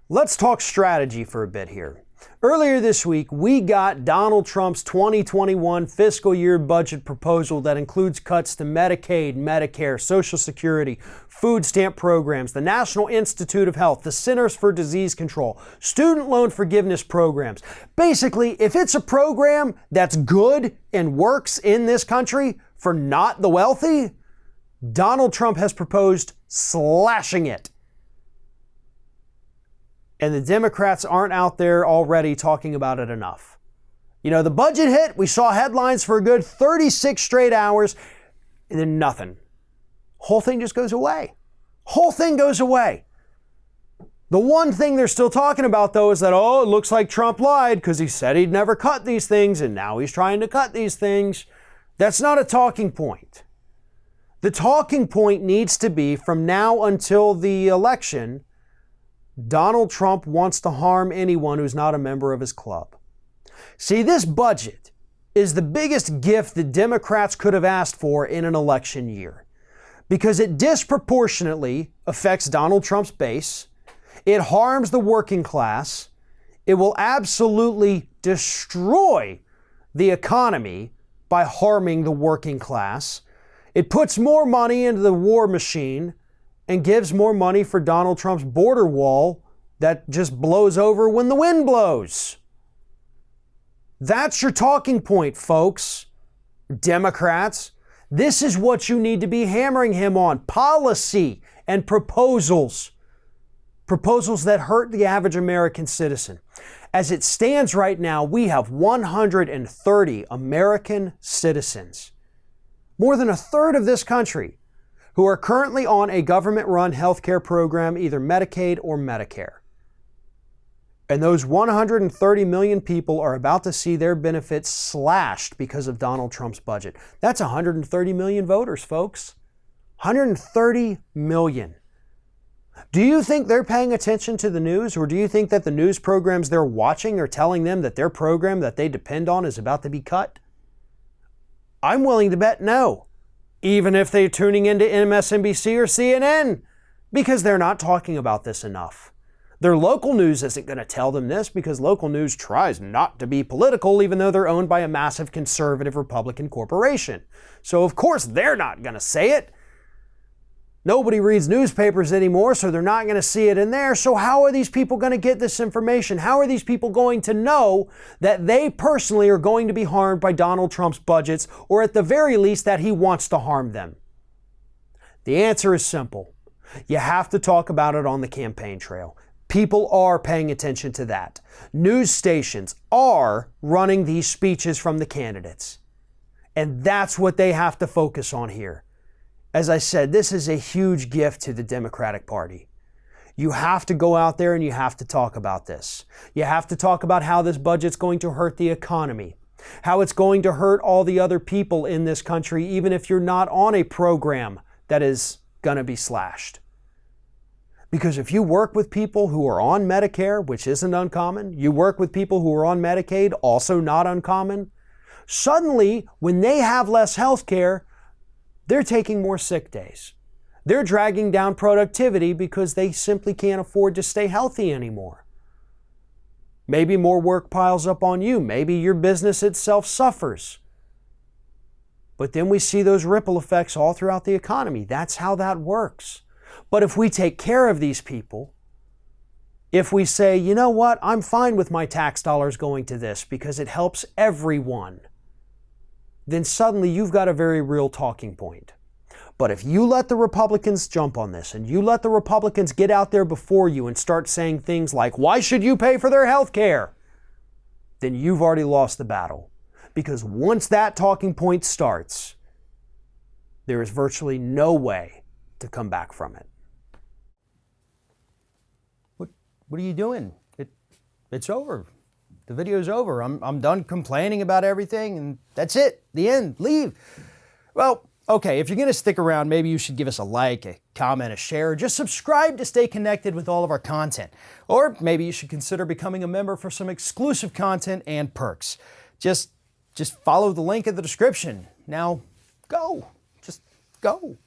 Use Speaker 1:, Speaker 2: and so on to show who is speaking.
Speaker 1: Let's talk strategy for a bit here. Earlier this week, we got Donald Trump's 2021 fiscal year budget proposal that includes cuts to Medicaid, Medicare, Social Security, food stamp programs, the National Institute of Health, the Centers for Disease Control, student loan forgiveness programs. Basically, if it's a program that's good and works in this country for not the wealthy, Donald Trump has proposed slashing it. And the Democrats aren't out there already talking about it enough. You know, the budget hit, we saw headlines for a good 36 straight hours, and then nothing. Whole thing just goes away. Whole thing goes away. The one thing they're still talking about, though, is that, oh, it looks like Trump lied because he said he'd never cut these things, and now he's trying to cut these things. That's not a talking point. The talking point needs to be, from now until the election, Donald Trump wants to harm anyone who's not a member of his club. See, this budget is the biggest gift the Democrats could have asked for in an election year because it disproportionately affects Donald Trump's base. It harms the working class. It will absolutely destroy the economy by harming the working class. It puts more money into the war machine and gives more money for Donald Trump's border wall that just blows over when the wind blows. That's your talking point, folks. Democrats, this is what you need to be hammering him on. Policy and proposals. Proposals that hurt the average American citizen. As it stands right now, we have 130 American citizens, more than a third of this country, who are currently on a government-run healthcare program, either Medicaid or Medicare. And those 130 million people are about to see their benefits slashed because of Donald Trump's budget. That's 130 million voters, folks. 130 million. Do you think they're paying attention to the news, or do you think that the news programs they're watching are telling them that their program that they depend on is about to be cut? I'm willing to bet no. Even if they're tuning into MSNBC or CNN, because they're not talking about this enough. Their local news isn't going to tell them this because local news tries not to be political, even though they're owned by a massive conservative Republican corporation. So of course they're not going to say it. Nobody reads newspapers anymore, so they're not going to see it in there. So how are these people going to get this information? How are these people going to know that they personally are going to be harmed by Donald Trump's budgets, or at the very least that he wants to harm them? The answer is simple. You have to talk about it on the campaign trail. People are paying attention to that. News stations are running these speeches from the candidates. And that's what they have to focus on here. As I said, this is a huge gift to the Democratic Party. You have to go out there and you have to talk about this. You have to talk about how this budget's going to hurt the economy, how it's going to hurt all the other people in this country, even if you're not on a program that is going to be slashed. Because if you work with people who are on Medicare, which isn't uncommon, you work with people who are on Medicaid, also not uncommon, suddenly when they have less health care, they're taking more sick days. They're dragging down productivity because they simply can't afford to stay healthy anymore. Maybe more work piles up on you. Maybe your business itself suffers. But then we see those ripple effects all throughout the economy. That's how that works. But if we take care of these people, if we say, you know what, I'm fine with my tax dollars going to this because it helps everyone, then suddenly you've got a very real talking point. But if you let the Republicans jump on this and you let the Republicans get out there before you and start saying things like, why should you pay for their health care? Then you've already lost the battle. Because once that talking point starts, there is virtually no way to come back from it. What are you doing? It's over. The video's over. I'm done complaining about everything and that's it. The end. Leave. Well, okay, if you're going to stick around, maybe you should give us a like, a comment, a share, or just subscribe to stay connected with all of our content. Or maybe you should consider becoming a member for some exclusive content and perks. Just follow the link in the description. Now, go. Just go.